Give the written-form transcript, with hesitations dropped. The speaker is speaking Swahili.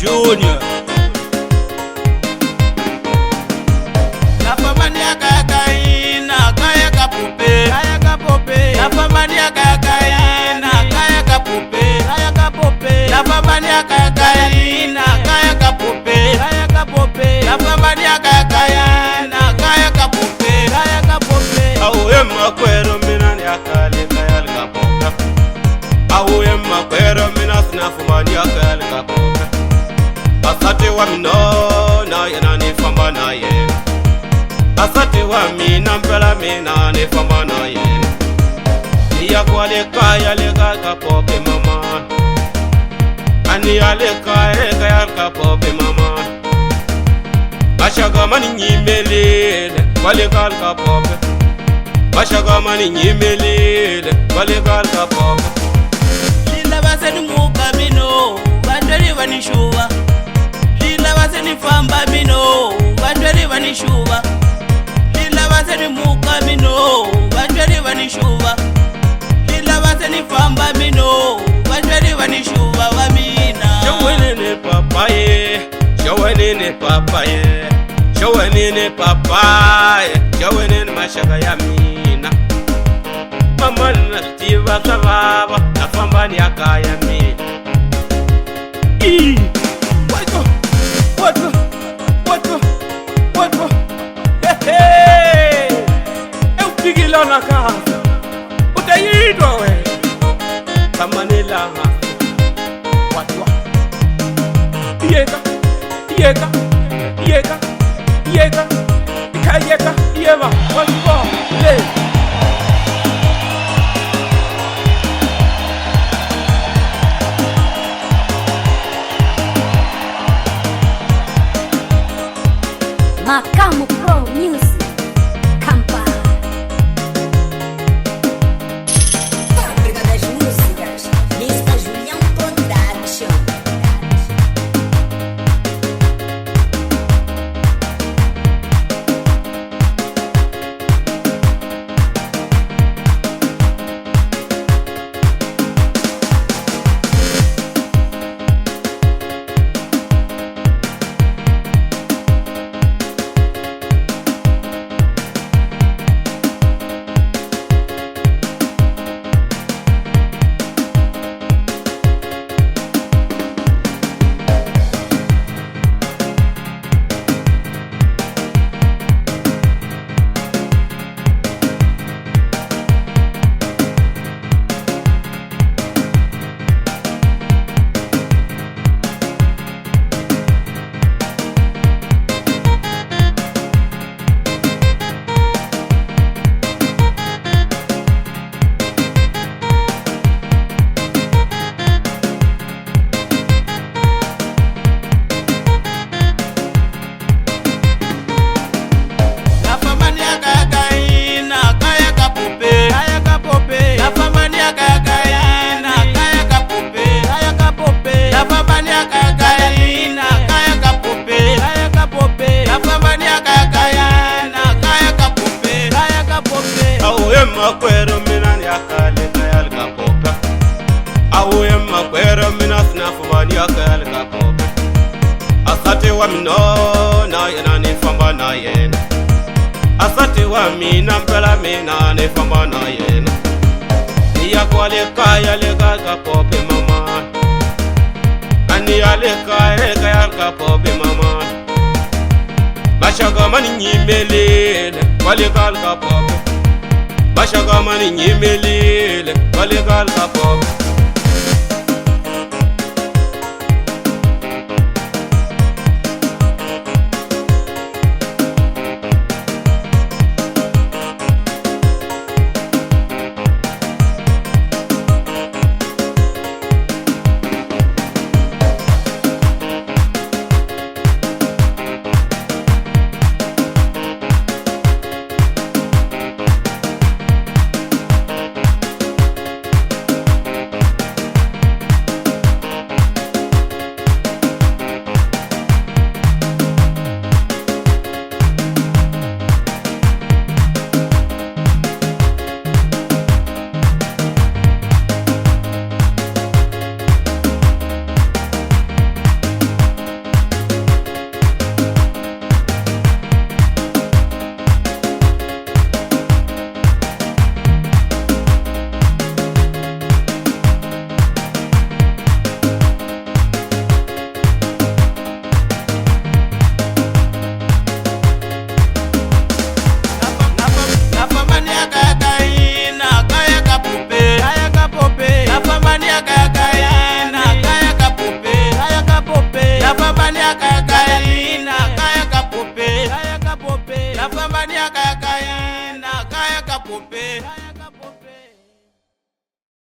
Junior. Napambania kakaina kaya kapupe, kaya kapope. Napambania kakaina kaya kapupe, kaya kapope. Napambania kakaina kaya kapupe, kaya kapope. Napambania kakaina kaya kapupe, kaya kapope. Auye makwero mina ni akali kaya kapope. Auye makwero mina sinafumania kaya kapope. Asante wa minona yana nifamba na yena. Asante wa mina mpela mina nifamba na yena. Niya kwa leka kapope mama. Ani ya leka kapope mama. Bashaga mani nyimelele kwa leka kapope. Bashaga mani nyimelele kwa leka kapope. Lila base ni muka mino, bandweli wanishuwa. Lila base ni famba mino, bandweli wanishuwa. Lila base ni muka mino, bandweli wanishuwa. Lila base ni famba mino, bandweli wanishuwa wamina. Shawenene papaye, shawenene papaye, shawenene papaye, shawenene mashaga ya mina. Mama nativa sababa, nafamba ni akaya mina. Wato, hey, eu pigila na casa, utayidwa we, kama nilaha, wato, yeka, ikayeka, yeva, wato, le. Makamu Pro Music Kampala. Fábrica das Músicas, Mr. Julião Production. Makwero mina ni akali kaya kapope. Auye makwero mina sinafumani akali kapope. Asante wa minona yana nifamba na yena. Asante wa mina mpela mina nifamba na yena. Niya kwa leka kapope mama. Ani ya leka kapope mama. Bashaga mani nyimelele kwa leka kapope. Bashaga mani nyimelele, kwa legal kapope.